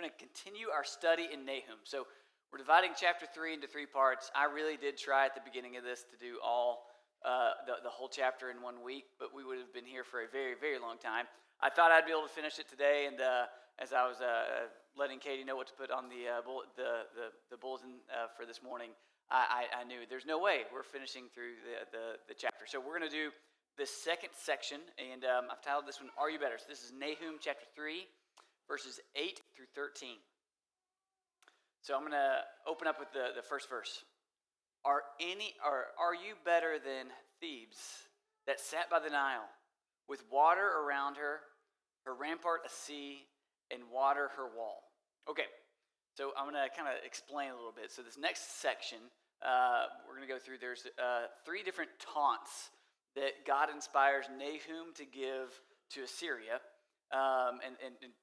going to continue our study in Nahum. So we're dividing chapter 3 into 3 parts. I really did try at the beginning of this to do all the whole chapter in 1 week, but we would have been here for a very, very long time. I thought I'd be able to finish it today, and as I was letting Katie know what to put on the bulletin for this morning, I knew there's no way we're finishing through the chapter. So we're going to do the second section, and I've titled this one, Are You Better? So this is Nahum chapter 3, verses 8 through 13. So I'm going to open up with the first verse. Are you better than Thebes that sat by the Nile, with water around her rampart a sea, and water her wall? Okay, so I'm going to kind of explain a little bit. So this next section, we're going to go through, there's 3 different taunts that God inspires Nahum to give to Assyria, and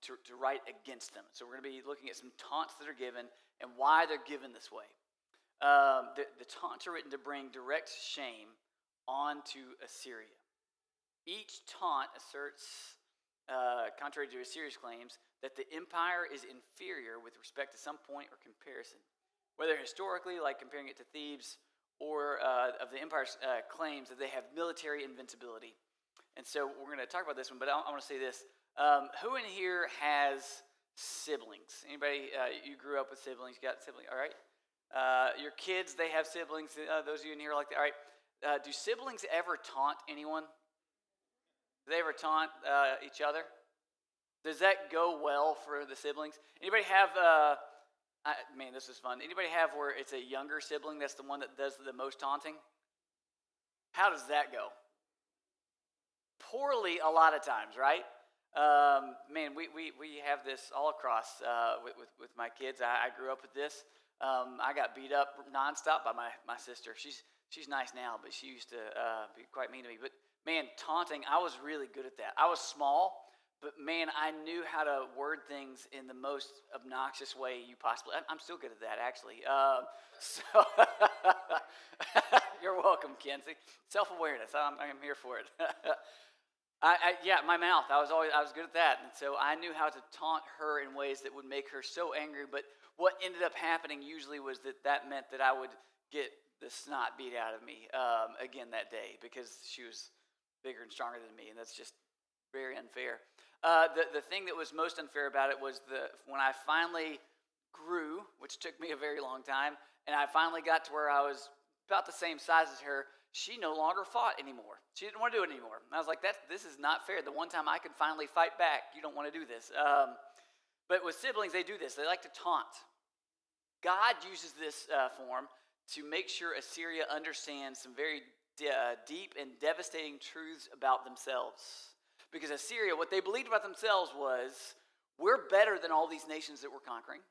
to write against them. So we're going to be looking at some taunts that are given and why they're given this way. The taunts are written to bring direct shame onto Assyria. Each taunt asserts, contrary to Assyria's claims, that the empire is inferior with respect to some point or comparison, whether historically, like comparing it to Thebes, or of the empire's claims that they have military invincibility. And so we're going to talk about this one, but I want to say this. Who in here has siblings? Anybody, you grew up with siblings, you got siblings, all right? Your kids, they have siblings. Those of you in here like that, all right? Do siblings ever taunt anyone? Do they ever taunt each other? Does that go well for the siblings? Anybody have, man, this is fun. Anybody have where it's a younger sibling that's the one that does the most taunting? How does that go? Poorly a lot of times, right? Man, we have this all across with my kids. I grew up with this. I got beat up nonstop by my sister. She's nice now, but she used to be quite mean to me. But man, taunting, I was really good at that. I was small, but man, I knew how to word things in the most obnoxious way you possibly. I'm still good at that, actually. So you're welcome, Kenzie. Self-awareness. I'm here for it. My mouth. I was good at that, and so I knew how to taunt her in ways that would make her so angry. But what ended up happening usually was that meant that I would get the snot beat out of me again that day because she was bigger and stronger than me, and that's just very unfair. The thing that was most unfair about it was when I finally grew, which took me a very long time, and I finally got to where I was about the same size as her. She no longer fought anymore. She didn't want to do it anymore. And I was like, this is not fair. The one time I could finally fight back, you don't want to do this. But with siblings, they do this. They like to taunt. God uses this form to make sure Assyria understands some very deep and devastating truths about themselves. Because Assyria, what they believed about themselves was, we're better than all these nations that we're conquering.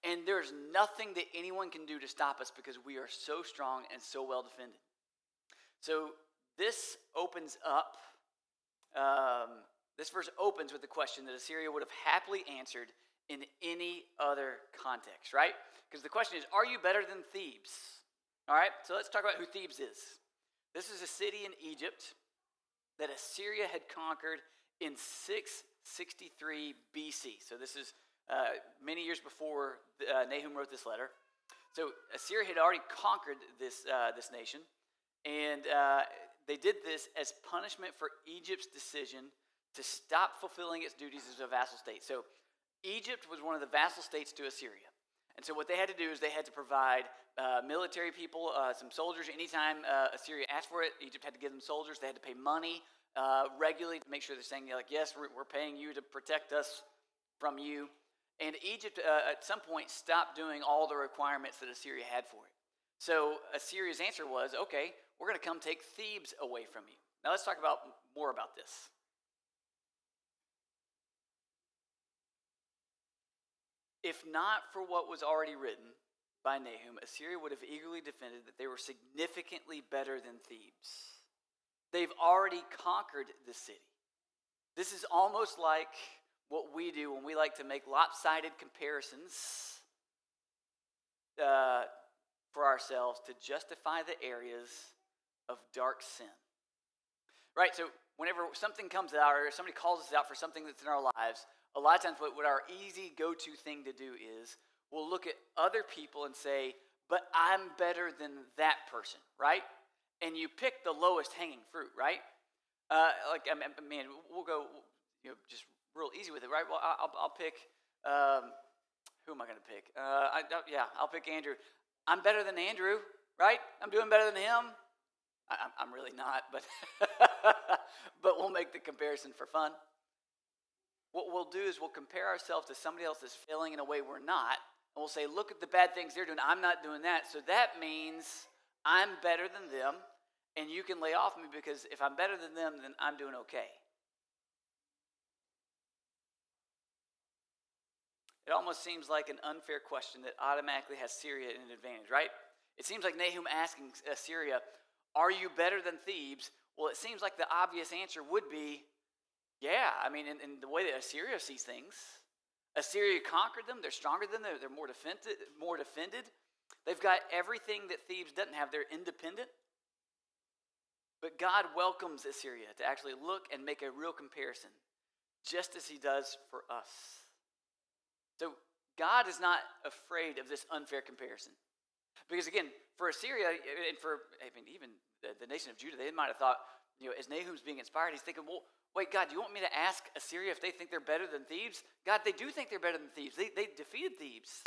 And there's nothing that anyone can do to stop us because we are so strong and so well defended. So this opens up, this verse opens with the question that Assyria would have happily answered in any other context, right? Because the question is, are you better than Thebes? All right, so let's talk about who Thebes is. This is a city in Egypt that Assyria had conquered in 663 BC. So this is many years before Nahum wrote this letter. So Assyria had already conquered this nation. And they did this as punishment for Egypt's decision to stop fulfilling its duties as a vassal state. So Egypt was one of the vassal states to Assyria. And so what they had to do is they had to provide military people, some soldiers. Anytime Assyria asked for it, Egypt had to give them soldiers. They had to pay money regularly to make sure they're saying, like, yes, we're paying you to protect us from you. And Egypt, at some point, stopped doing all the requirements that Assyria had for it. So Assyria's answer was, okay, we're going to come take Thebes away from you. Now let's talk more about this. If not for what was already written by Nahum, Assyria would have eagerly defended that they were significantly better than Thebes. They've already conquered the city. This is almost like what we do when we like to make lopsided comparisons for ourselves to justify the areas of dark sin. Right? So whenever something comes out or somebody calls us out for something that's in our lives, a lot of times what our easy go-to thing to do is we'll look at other people and say, but I'm better than that person, right? And you pick the lowest hanging fruit, right? We'll go, just real easy with it, right? Well, I'll pick, who am I going to pick? I'll pick Andrew. I'm better than Andrew, right? I'm doing better than him. I'm really not, but but we'll make the comparison for fun. What we'll do is we'll compare ourselves to somebody else that's failing in a way we're not, and we'll say, look at the bad things they're doing. I'm not doing that, so that means I'm better than them, and you can lay off me because if I'm better than them, then I'm doing okay. It almost seems like an unfair question that automatically has Syria in an advantage, right? It seems like Nahum asking Syria, are you better than Thebes? Well, it seems like the obvious answer would be, yeah. I mean, in the way that Assyria sees things, Assyria conquered them. They're stronger than them. They're more defended. They've got everything that Thebes doesn't have. They're independent. But God welcomes Assyria to actually look and make a real comparison, just as he does for us. So God is not afraid of this unfair comparison. Because again, for Assyria, and even the nation of Judah, they might have thought, as Nahum's being inspired, he's thinking, well, wait, God, do you want me to ask Assyria if they think they're better than Thebes? God, they do think they're better than Thebes. They defeated Thebes.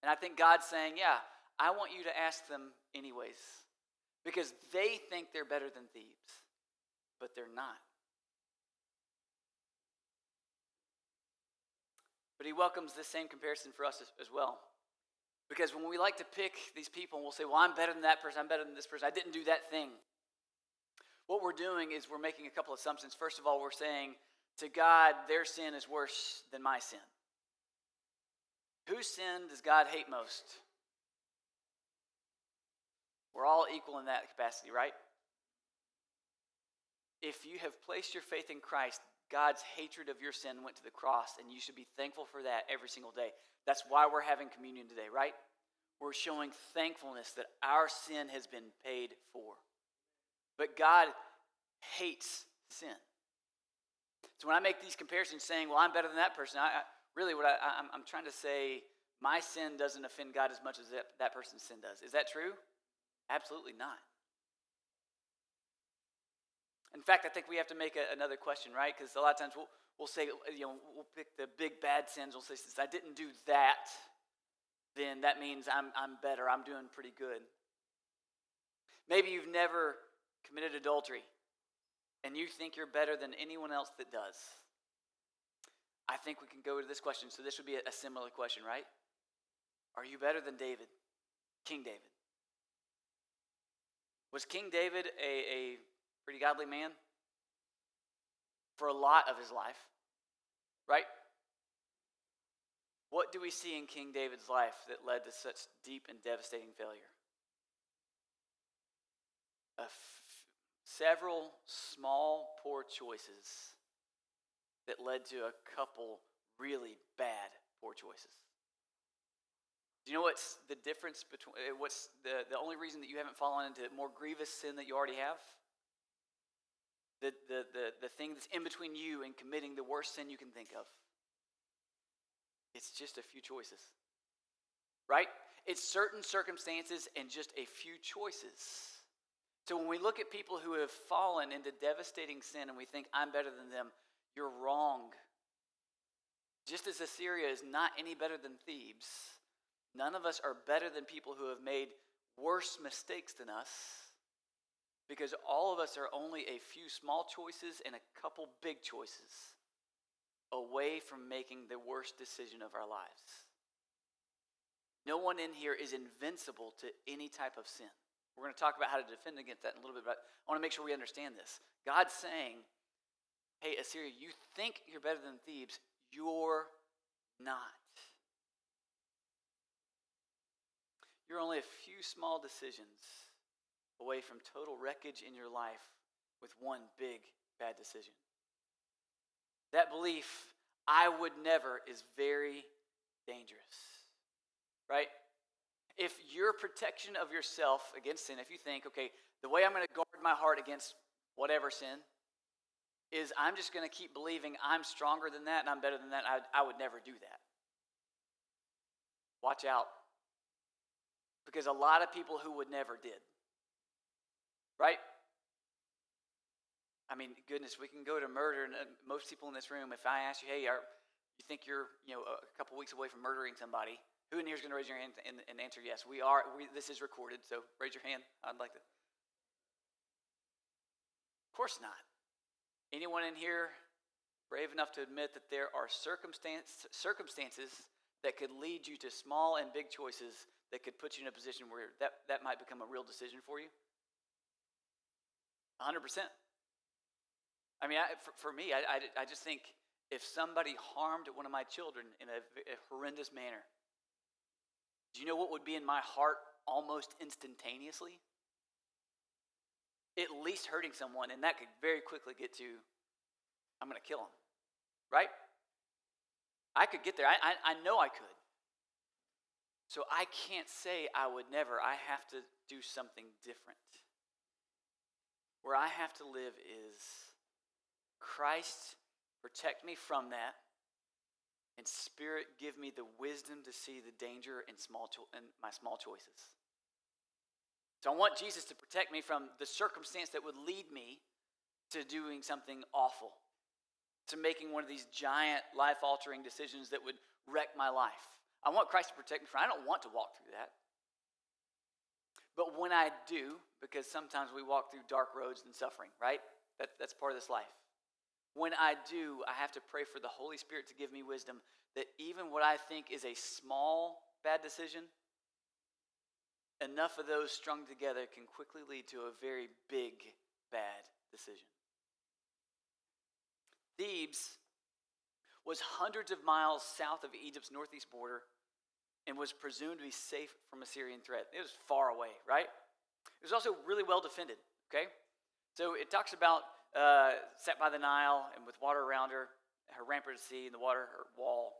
And I think God's saying, yeah, I want you to ask them anyways. Because they think they're better than Thebes, but they're not. But he welcomes this same comparison for us as well. Because when we like to pick these people and we'll say, well, I'm better than that person, I'm better than this person, I didn't do that thing. What we're doing is we're making a couple assumptions. First of all, we're saying to God, their sin is worse than my sin. Whose sin does God hate most? We're all equal in that capacity, right? If you have placed your faith in Christ, God's hatred of your sin went to the cross, and you should be thankful for that every single day. That's why we're having communion today, right? We're showing thankfulness that our sin has been paid for. But God hates sin. So when I make these comparisons saying, well, I'm better than that person, I'm trying to say my sin doesn't offend God as much as that person's sin does. Is that true? Absolutely not. In fact, I think we have to make another question, right? Because a lot of times we'll say, we'll pick the big bad sins. We'll say, since I didn't do that, then that means I'm better. I'm doing pretty good. Maybe you've never committed adultery, and you think you're better than anyone else that does. I think we can go to this question. So this would be a similar question, right? Are you better than David, King David? Was King David a pretty godly man for a lot of his life, right? What do we see in King David's life that led to such deep and devastating failure? Several small, poor choices that led to a couple really bad, poor choices. Do you know what's the difference between, what's the only reason that you haven't fallen into more grievous sin that you already have? The thing that's in between you and committing the worst sin you can think of. It's just a few choices, right? It's certain circumstances and just a few choices. So when we look at people who have fallen into devastating sin and we think, I'm better than them, you're wrong. Just as Assyria is not any better than Thebes, none of us are better than people who have made worse mistakes than us, because all of us are only a few small choices and a couple big choices away from making the worst decision of our lives. No one in here is invincible to any type of sin. We're going to talk about how to defend against that in a little bit, but I want to make sure we understand this. God's saying, hey, Assyria, you think you're better than Thebes. You're not. You're only a few small decisions away from total wreckage in your life with one big bad decision. That belief, I would never, is very dangerous, right? If your protection of yourself against sin, if you think, okay, the way I'm going to guard my heart against whatever sin is I'm just going to keep believing I'm stronger than that and I'm better than that. I would never do that. Watch out. Because a lot of people who would never did. Right? I mean, goodness, we can go to murder, and most people in this room, if I ask you, hey, you think you're a couple weeks away from murdering somebody, who in here is going to raise your hand and answer yes? We are. This is recorded, so raise your hand. I'd like to. Of course not. Anyone in here brave enough to admit that there are circumstances that could lead you to small and big choices that could put you in a position where that might become a real decision for you? 100%. I mean, for me, I just think if somebody harmed one of my children in a horrendous manner, do you know what would be in my heart almost instantaneously? At least hurting someone, and that could very quickly get to, I'm going to kill him, right? I could get there. I know I could. So I can't say I would never. I have to do something different. Where I have to live is Christ, protect me from that, and Spirit, give me the wisdom to see the danger in my small choices. So I want Jesus to protect me from the circumstance that would lead me to doing something awful, to making one of these giant life-altering decisions that would wreck my life. I want Christ to protect me from it. I don't want to walk through that. But when I do, because sometimes we walk through dark roads and suffering, right? That's part of this life. When I do, I have to pray for the Holy Spirit to give me wisdom that even what I think is a small bad decision, enough of those strung together can quickly lead to a very big bad decision. Thebes was hundreds of miles south of Egypt's northeast border and was presumed to be safe from Assyrian threat. It was far away, right? It was also really well defended, okay? So it talks about set by the Nile and with water around her rampart sea and the water, her wall.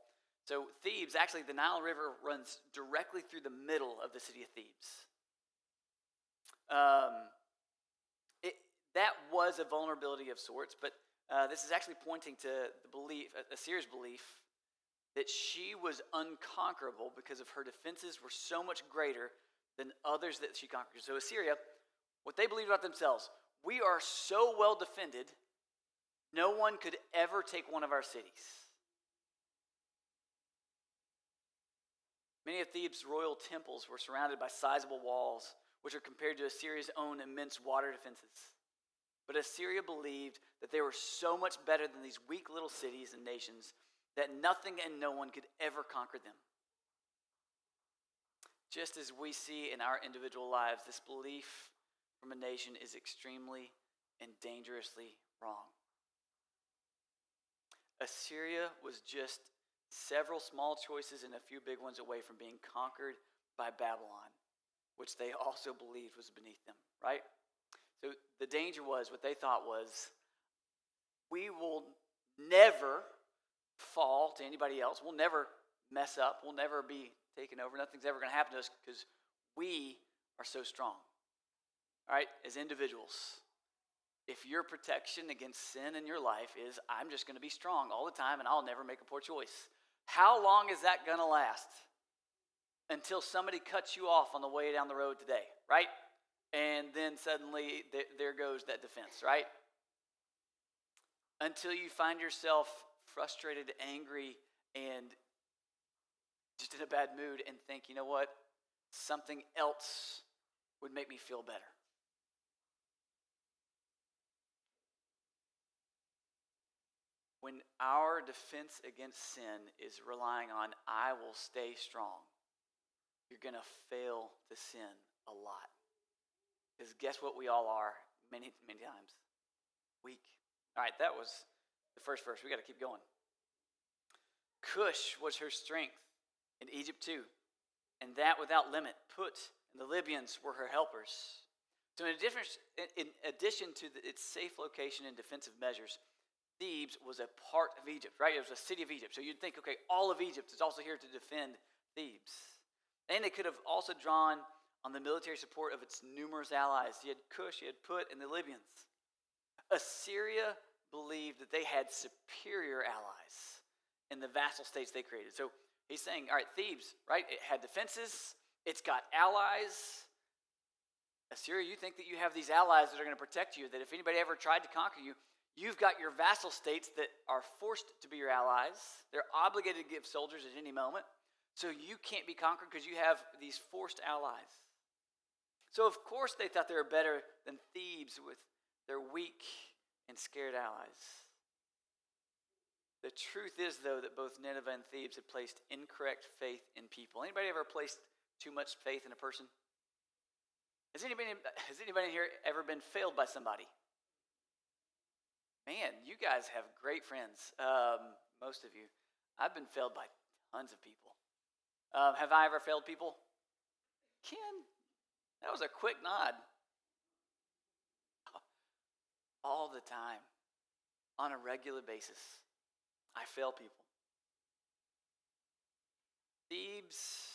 So Thebes, actually the Nile River runs directly through the middle of the city of Thebes. That was a vulnerability of sorts, but this is actually pointing to the belief, Assyria's belief, that she was unconquerable because of her defenses were so much greater than others that she conquered. So Assyria, what they believed about themselves, we are so well defended, no one could ever take one of our cities. Many of Thebes' royal temples were surrounded by sizable walls, which are compared to Assyria's own immense water defenses. But Assyria believed that they were so much better than these weak little cities and nations that nothing and no one could ever conquer them. Just as we see in our individual lives, this belief from a nation is extremely and dangerously wrong. Assyria was just several small choices and a few big ones away from being conquered by Babylon, which they also believed was beneath them, right? So the danger was, what they thought was, we will never fall to anybody else. We'll never mess up. We'll never be taken over. Nothing's ever going to happen to us because we are so strong. All right, as individuals, if your protection against sin in your life is, I'm just going to be strong all the time and I'll never make a poor choice. How long is that going to last? Until somebody cuts you off on the way down the road today, right? And then suddenly there goes that defense, right? Until you find yourself frustrated, angry, and just in a bad mood and think, you know what? Something else would make me feel better. When our defense against sin is relying on, I will stay strong, you're going to fail to sin a lot. Because guess what we all are many, many times? Weak. All right, that was the first verse. We got to keep going. Cush was her strength, and Egypt too, and that without limit. Put and the Libyans were her helpers. So in addition to its safe location and defensive measures, Thebes was a part of Egypt, right? It was a city of Egypt. So you'd think, okay, all of Egypt is also here to defend Thebes. And they could have also drawn on the military support of its numerous allies. You had Cush, you had Put, and the Libyans. Assyria believed that they had superior allies in the vassal states they created. So he's saying, all right, Thebes, right? It had defenses. It's got allies. Assyria, you think that you have these allies that are going to protect you, that if anybody ever tried to conquer you, you've got your vassal states that are forced to be your allies. They're obligated to give soldiers at any moment. So you can't be conquered because you have these forced allies. So of course they thought they were better than Thebes with their weak and scared allies. The truth is, though, that both Nineveh and Thebes had placed incorrect faith in people. Anybody ever placed too much faith in a person? Has anybody here ever been failed by somebody? Man, you guys have great friends, most of you. I've been failed by tons of people. Have I ever failed people? Ken, that was a quick nod. All the time, on a regular basis, I fail people. Thebes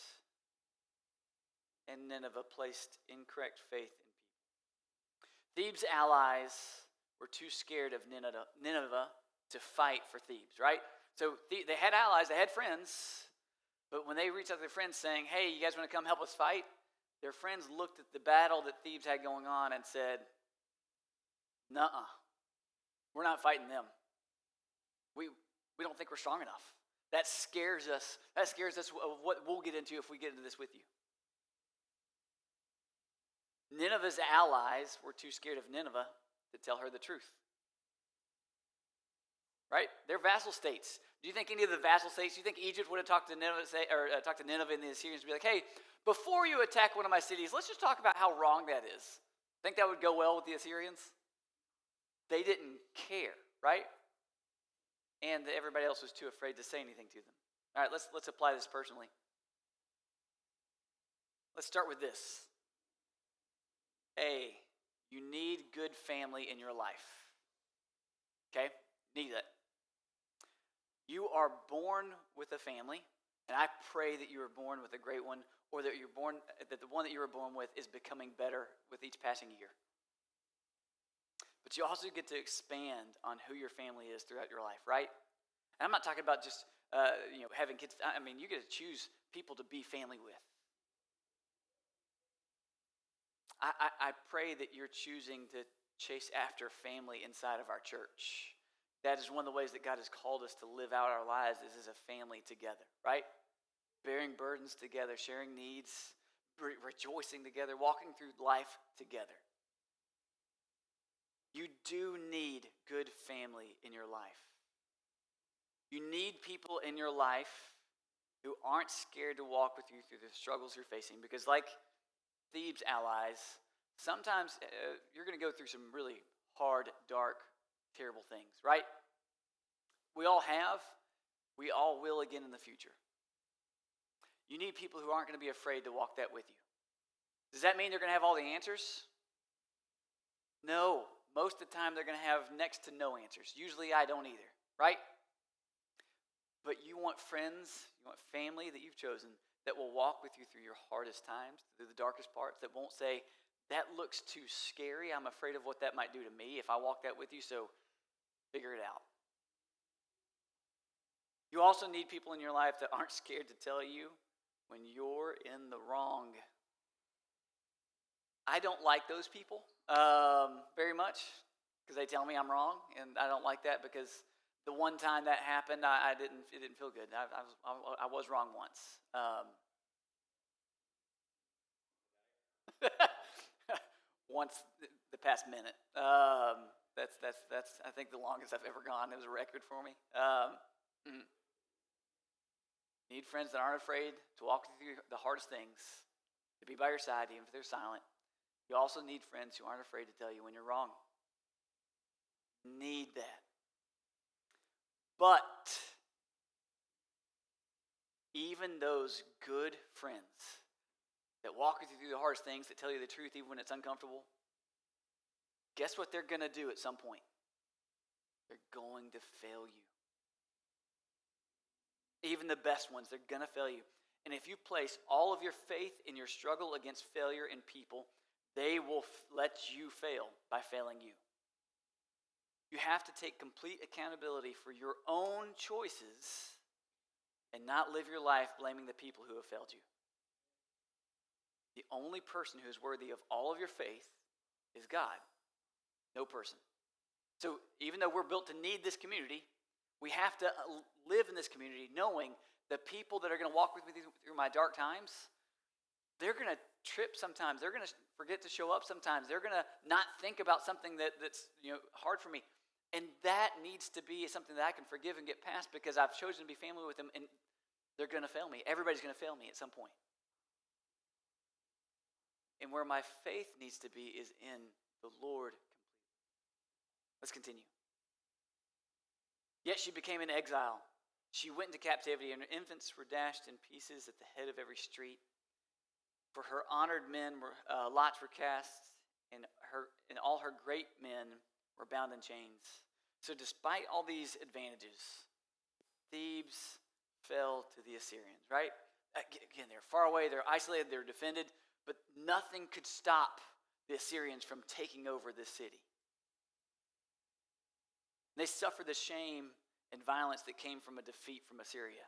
and Nineveh placed incorrect faith in people. Thebes' allies were too scared of Nineveh to fight for Thebes, right? So they had allies, they had friends, but when they reached out to their friends saying, hey, you guys want to come help us fight? Their friends looked at the battle that Thebes had going on and said, nuh-uh, we're not fighting them. We don't think we're strong enough. That scares us. That scares us of what we'll get into if we get into this with you. Nineveh's allies were too scared of Nineveh to tell her the truth. Right? They're vassal states. Do you think any of the vassal states, do you think Egypt would have talked to Nineveh and the Assyrians and be like, hey, before you attack one of my cities, let's just talk about how wrong that is. Think that would go well with the Assyrians? They didn't care, right? And everybody else was too afraid to say anything to them. All right, let's apply this personally. Let's start with this. A, you need good family in your life. Okay? Need that. You are born with a family, and I pray that you were born with a great one, or that the one that you were born with is becoming better with each passing year. But you also get to expand on who your family is throughout your life, right? And I'm not talking about just having kids. I mean, you get to choose people to be family with. I pray that you're choosing to chase after family inside of our church. That is one of the ways that God has called us to live out our lives is as a family together, right? Bearing burdens together, sharing needs, rejoicing together, walking through life together. You do need good family in your life. You need people in your life who aren't scared to walk with you through the struggles you're facing. Because like Thebes' allies, sometimes you're going to go through some really hard, dark, terrible things, right? We all have. We all will again in the future. You need people who aren't going to be afraid to walk that with you. Does that mean they're going to have all the answers? No. Most of the time they're going to have next to no answers. Usually I don't either, right? But you want friends, you want family that you've chosen that will walk with you through your hardest times, through the darkest parts, that won't say, that looks too scary. I'm afraid of what that might do to me if I walk that with you, so figure it out. You also need people in your life that aren't scared to tell you when you're in the wrong. I don't like those people very much because they tell me I'm wrong, and I don't like that because the one time that happened, it didn't feel good. I was wrong once. Once the past minute. That's I think the longest I've ever gone. It was a record for me. Need friends that aren't afraid to walk through the hardest things, to be by your side even if they're silent. You also need friends who aren't afraid to tell you when you're wrong. Need that. But even those good friends that walk with you through the hardest things, that tell you the truth even when it's uncomfortable, guess what they're going to do at some point? They're going to fail you. Even the best ones, they're going to fail you. And if you place all of your faith in your struggle against failure in people, they will let you fail by failing you. You have to take complete accountability for your own choices and not live your life blaming the people who have failed you. The only person who is worthy of all of your faith is God, no person. So even though we're built to need this community, we have to live in this community knowing the people that are going to walk with me through my dark times, they're going to trip sometimes. They're going to forget to show up sometimes. They're going to not think about something that's hard for me. And that needs to be something that I can forgive and get past because I've chosen to be family with them, and they're going to fail me. Everybody's going to fail me at some point. And where my faith needs to be is in the Lord completely. Let's continue. Yet she became an exile. She went into captivity, and her infants were dashed in pieces at the head of every street. For her honored men lots were cast, and all her great men were bound in chains. So despite all these advantages, Thebes fell to the Assyrians, right? Again, they're far away, they're isolated, they're defended, but nothing could stop the Assyrians from taking over this city. They suffered the shame and violence that came from a defeat from Assyria.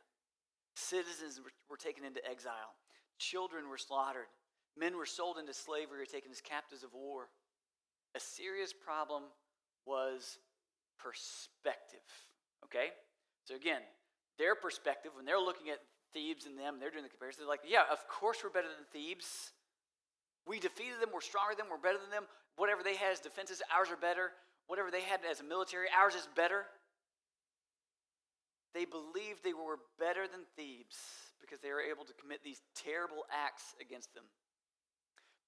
Citizens were taken into exile. Children were slaughtered. Men were sold into slavery or taken as captives of war. Assyria's problem was perspective, okay? So again, their perspective, when they're looking at Thebes and them, they're doing the comparison. They're like, yeah, of course we're better than Thebes. We defeated them, we're stronger than them, we're better than them. Whatever they had as defenses, ours are better. Whatever they had as a military, ours is better. They believed they were better than Thebes because they were able to commit these terrible acts against them.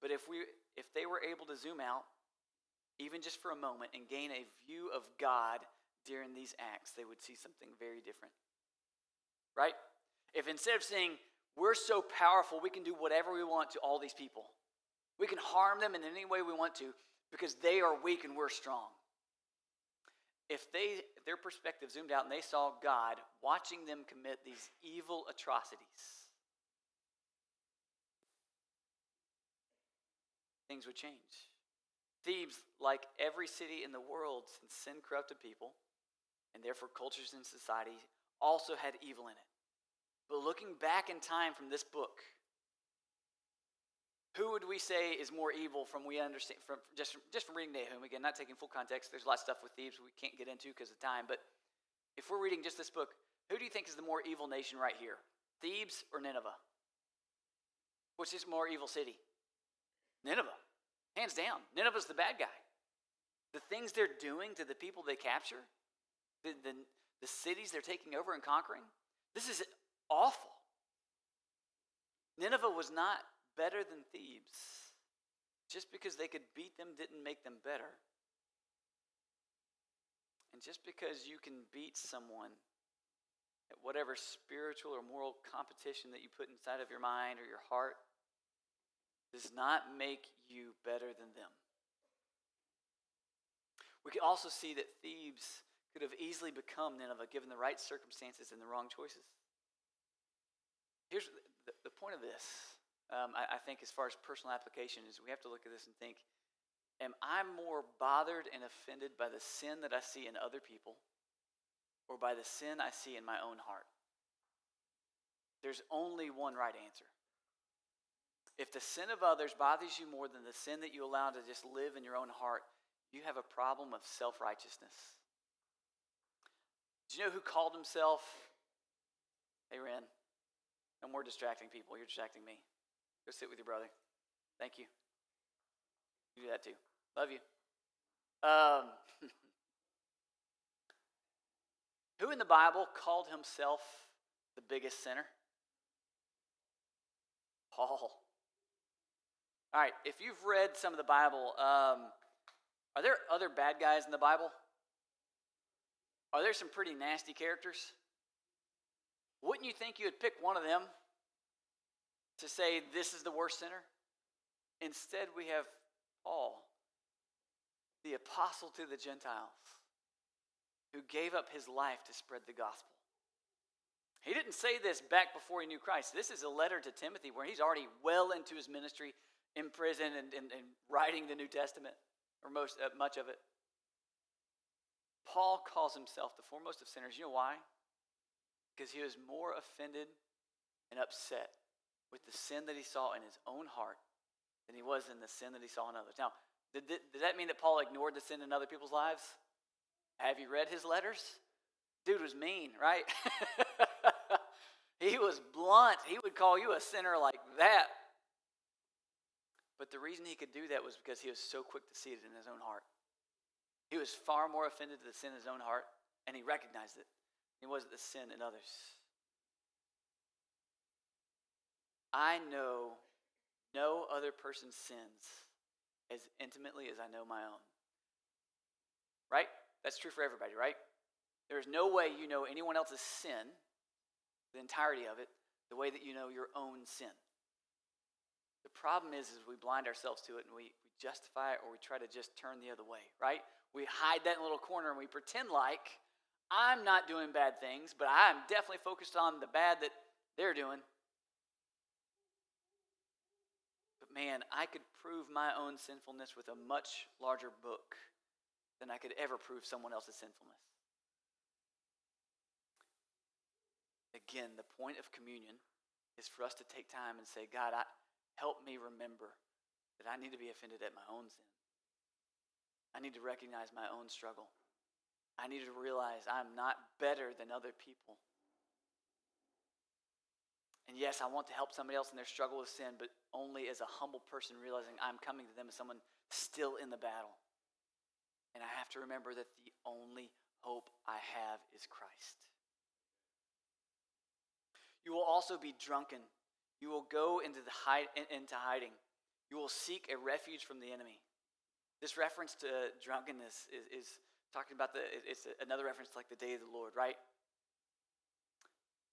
But if they were able to zoom out, even just for a moment, and gain a view of God during these acts, they would see something very different. Right? If instead of saying, we're so powerful, we can do whatever we want to all these people. We can harm them in any way we want to because they are weak and we're strong. If their perspective zoomed out and they saw God watching them commit these evil atrocities, things would change. Thebes, like every city in the world since sin corrupted people, and therefore cultures and society, also had evil in it. But looking back in time from this book, who would we say is more evil from just from reading Nahum? Again, not taking full context. There's a lot of stuff with Thebes we can't get into because of time. But if we're reading just this book, who do you think is the more evil nation right here? Thebes or Nineveh? Which is more evil city? Nineveh. Hands down. Nineveh's the bad guy. The things they're doing to the people they capture, the cities they're taking over and conquering, this is awful. Nineveh was not better than Thebes. Just because they could beat them didn't make them better. And just because you can beat someone at whatever spiritual or moral competition that you put inside of your mind or your heart does not make you better than them. We can also see that Thebes could have easily become Nineveh given the right circumstances and the wrong choices. Here's the point of this. I think as far as personal application is we have to look at this and think, am I more bothered and offended by the sin that I see in other people or by the sin I see in my own heart? There's only one right answer. If the sin of others bothers you more than the sin that you allow to just live in your own heart, you have a problem of self-righteousness. Do you know who called himself, hey Ren, no more distracting people, you're distracting me. Go sit with your brother. Thank you. You do that too. Love you. Who in the Bible called himself the biggest sinner? Paul. All right, if you've read some of the Bible, are there other bad guys in the Bible? Are there some pretty nasty characters? Wouldn't you think you would pick one of them to say this is the worst sinner? Instead, we have Paul, the apostle to the Gentiles, who gave up his life to spread the gospel. He didn't say this back before he knew Christ. This is a letter to Timothy where he's already well into his ministry, in prison and writing the New Testament, or much of it. Paul calls himself the foremost of sinners. You know why? Because he was more offended and upset with the sin that he saw in his own heart than he was in the sin that he saw in others. Now, did that mean that Paul ignored the sin in other people's lives? Have you read his letters? Dude was mean, right? He was blunt. He would call you a sinner like that. But the reason he could do that was because he was so quick to see it in his own heart. He was far more offended to the sin in his own heart, and he recognized it. He wasn't the sin in others. I know no other person's sins as intimately as I know my own. Right? That's true for everybody, right? There's no way you know anyone else's sin, the entirety of it, the way that you know your own sin. The problem is we blind ourselves to it and we justify it, or we try to just turn the other way, right? We hide that in a little corner and we pretend like I'm not doing bad things, but I'm definitely focused on the bad that they're doing. But man, I could prove my own sinfulness with a much larger book than I could ever prove someone else's sinfulness. Again, the point of communion is for us to take time and say, God, help me remember that I need to be offended at my own sin. I need to recognize my own struggle. I need to realize I'm not better than other people. And yes, I want to help somebody else in their struggle with sin, but only as a humble person realizing I'm coming to them as someone still in the battle. And I have to remember that the only hope I have is Christ. You will also be drunken. You will go into hiding. You will seek a refuge from the enemy. This reference to drunkenness is talking about it's another reference to like the day of the Lord, right?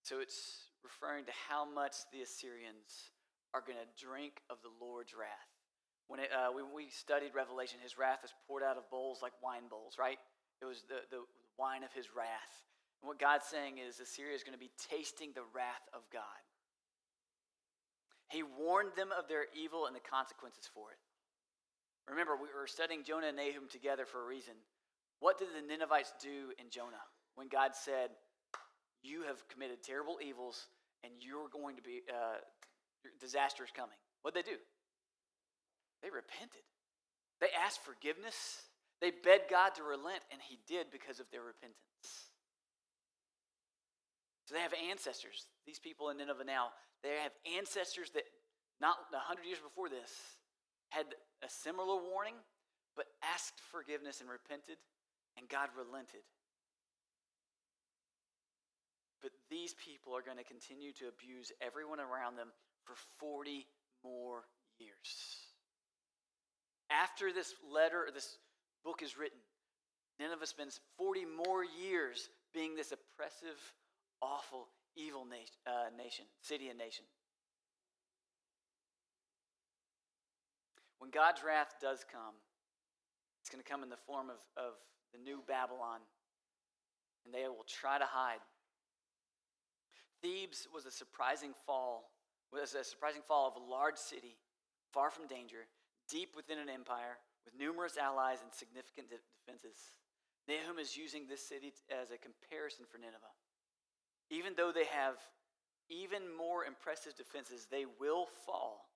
So it's referring to how much the Assyrians are going to drink of the Lord's wrath. When we studied Revelation, his wrath was poured out of bowls like wine bowls, right? It was the wine of his wrath. And what God's saying is Assyria is going to be tasting the wrath of God. He warned them of their evil and the consequences for it. Remember, we were studying Jonah and Nahum together for a reason. What did the Ninevites do in Jonah when God said, you have committed terrible evils and you're going to be, disaster is coming? What did they do? They repented. They asked forgiveness. They begged God to relent, and he did because of their repentance. So they have ancestors. These people in Nineveh now, they have ancestors that not 100 years before this had a similar warning, but asked forgiveness and repented, and God relented. But these people are going to continue to abuse everyone around them for 40 more years. After this letter, or this book is written, Nineveh spends 40 more years being this oppressive, awful, evil nation, city and nation. When God's wrath does come, it's going to come in the form of the new Babylon, and they will try to hide. Thebes was a surprising fall of a large city, far from danger, deep within an empire, with numerous allies and significant defenses. Nahum is using this city as a comparison for Nineveh. Even though they have even more impressive defenses, they will fall.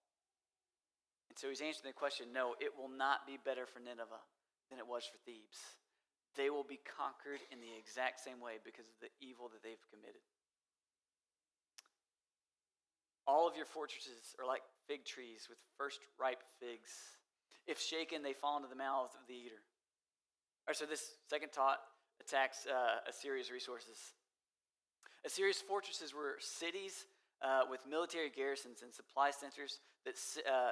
And so he's answering the question, no, it will not be better for Nineveh than it was for Thebes. They will be conquered in the exact same way because of the evil that they've committed. All of your fortresses are like fig trees with first ripe figs. If shaken, they fall into the mouths of the eater. All right, so this second thought attacks Assyria's resources. Assyria's fortresses were cities with military garrisons and supply centers that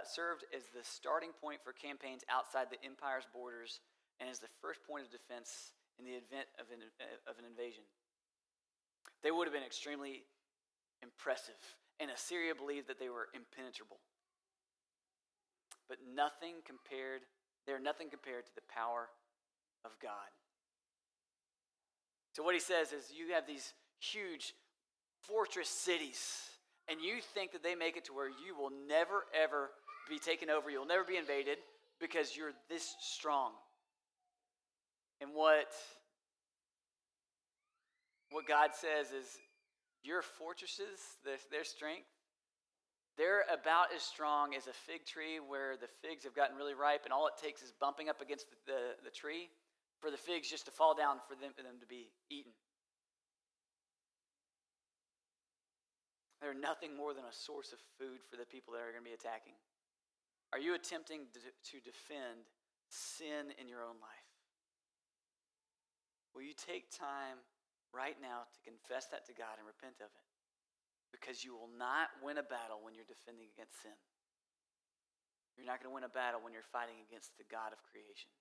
served as the starting point for campaigns outside the empire's borders and as the first point of defense in the event of an invasion. They would have been extremely impressive, and Assyria believed that they were impenetrable. But they're nothing compared to the power of God. So what he says is, you have these huge fortress cities, and you think that they make it to where you will never, ever be taken over. You'll never be invaded because you're this strong. And what What God says is your fortresses, their strength, they're about as strong as a fig tree where the figs have gotten really ripe and all it takes is bumping up against the tree for the figs just to fall down for them to be eaten. They're nothing more than a source of food for the people that are going to be attacking. Are you attempting to defend sin in your own life? Will you take time right now to confess that to God and repent of it? Because you will not win a battle when you're defending against sin. You're not going to win a battle when you're fighting against the God of creation.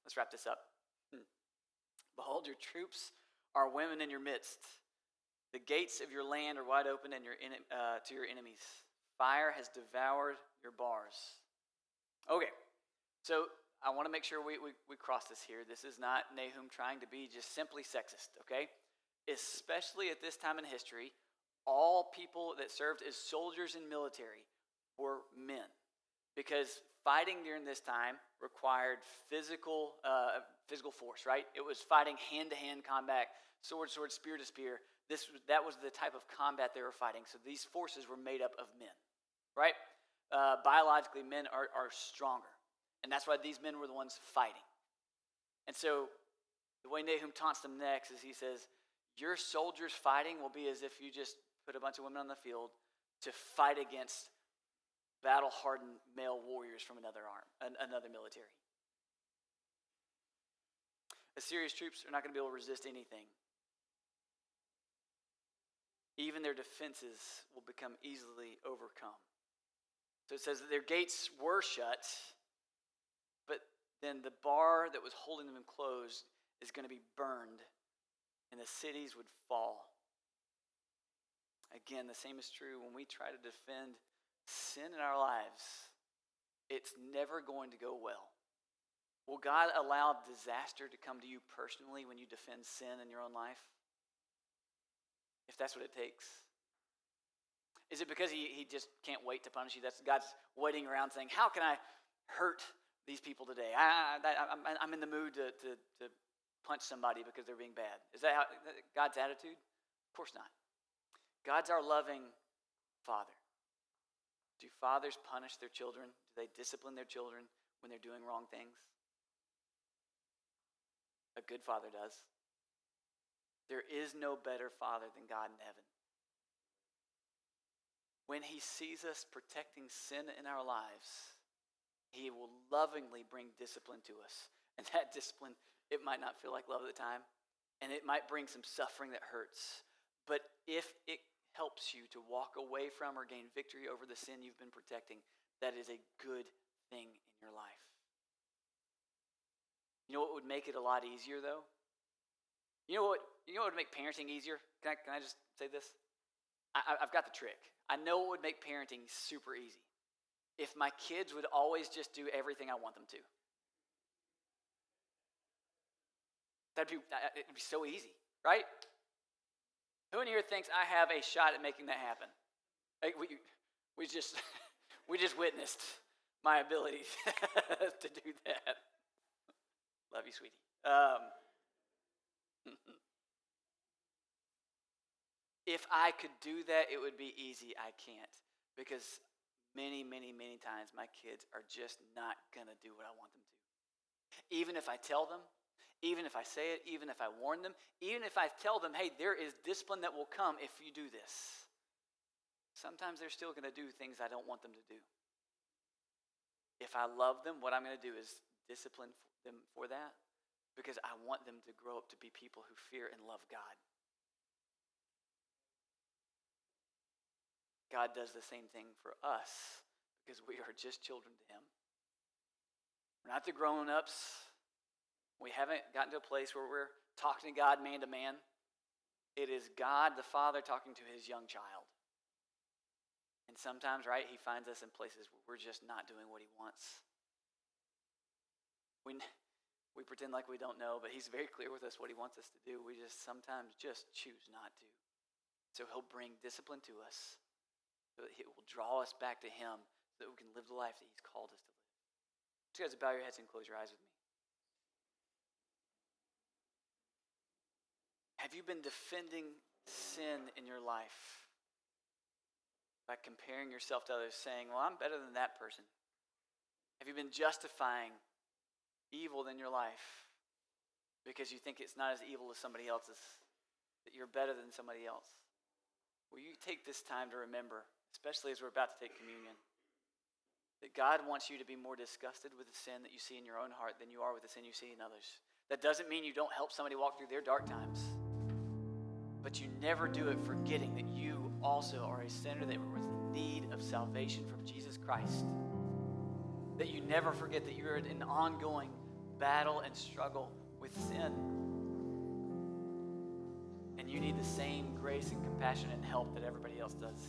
Let's wrap this up. Behold, your troops are women in your midst. The gates of your land are wide open and to your enemies. Fire has devoured your bars. Okay, so I want to make sure we cross this here. This is not Nahum trying to be just simply sexist, okay? Especially at this time in history, all people that served as soldiers in military were men. Because fighting during this time required physical force, right? It was fighting hand-to-hand combat, sword to sword, spear to spear. That was the type of combat they were fighting. So these forces were made up of men, right? Biologically, men are stronger. And that's why these men were the ones fighting. And so the way Nahum taunts them next is he says, your soldiers fighting will be as if you just put a bunch of women on the field to fight against battle-hardened male warriors from another military. Assyria's troops are not going to be able to resist anything. Even their defenses will become easily overcome. So it says that their gates were shut, but then the bar that was holding them closed is going to be burned, and the cities would fall. Again, the same is true when we try to defend sin in our lives. It's never going to go well. Will God allow disaster to come to you personally when you defend sin in your own life? If that's what it takes. Is it because he just can't wait to punish you? That's God's waiting around saying, how can I hurt these people today? I'm in the mood to punch somebody because they're being bad. Is that God's attitude? Of course not. God's our loving Father. Do fathers punish their children? Do they discipline their children when they're doing wrong things? A good father does. There is no better father than God in heaven. When he sees us protecting sin in our lives, he will lovingly bring discipline to us. And that discipline, it might not feel like love at the time, and it might bring some suffering that hurts. But if it helps you to walk away from or gain victory over the sin you've been protecting, that is a good thing in your life. You know what would make it a lot easier, though? You know what would make parenting easier? Can I just say this? I've got the trick. I know what would make parenting super easy. If my kids would always just do everything I want them to. It'd be so easy, right? Who in here thinks I have a shot at making that happen? We just witnessed my ability to do that. Love you, sweetie. If I could do that, it would be easy. I can't. Because many, many, many times my kids are just not going to do what I want them to. Even if I tell them, even if I say it, even if I warn them, even if I tell them, hey, there is discipline that will come if you do this. Sometimes they're still going to do things I don't want them to do. If I love them, what I'm going to do is discipline them for that because I want them to grow up to be people who fear and love God. God does the same thing for us because we are just children to him. We're not the grown-ups. We haven't gotten to a place where we're talking to God man to man. It is God the Father talking to his young child. And sometimes, right, he finds us in places where we're just not doing what he wants. We pretend like we don't know, but he's very clear with us what he wants us to do. We just sometimes just choose not to. So he'll bring discipline to us. So that it will draw us back to him so that we can live the life that he's called us to live. So you guys bow your heads and close your eyes with me. Have you been defending sin in your life by comparing yourself to others, saying, well, I'm better than that person? Have you been justifying evil in your life because you think it's not as evil as somebody else's, that you're better than somebody else? Will you take this time to remember, especially as we're about to take communion, that God wants you to be more disgusted with the sin that you see in your own heart than you are with the sin you see in others? That doesn't mean you don't help somebody walk through their dark times, but you never do it forgetting that you also are a sinner that was in need of salvation from Jesus Christ. That you never forget that you're in an ongoing battle and struggle with sin. And you need the same grace and compassion and help that everybody else does.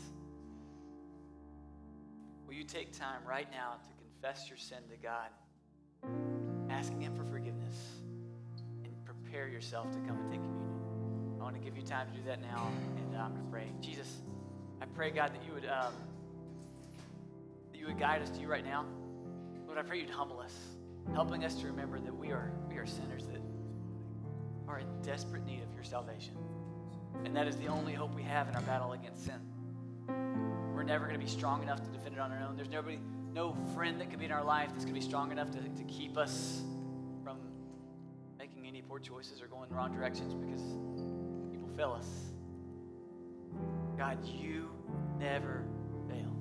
Will you take time right now to confess your sin to God, asking Him for forgiveness, and prepare yourself to come and take communion? I want to give you time to do that now, and I'm going to pray. Jesus, I pray, God, that you would guide us to you right now. Lord, I pray you'd humble us, helping us to remember that we are sinners that are in desperate need of your salvation. And that is the only hope we have in our battle against sin. We're never going to be strong enough to defend it on our own. There's no friend that could be in our life that's going to be strong enough to keep us from making any poor choices or going in the wrong directions because people fail us. God, you never fail.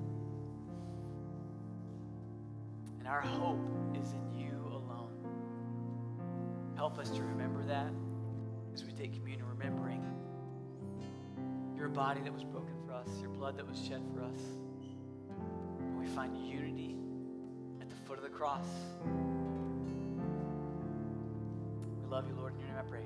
And our hope is in you alone. Help us to remember that as we take communion, remembering your body that was broken for us, your blood that was shed for us. And we find unity at the foot of the cross. We love you, Lord. In your name I pray.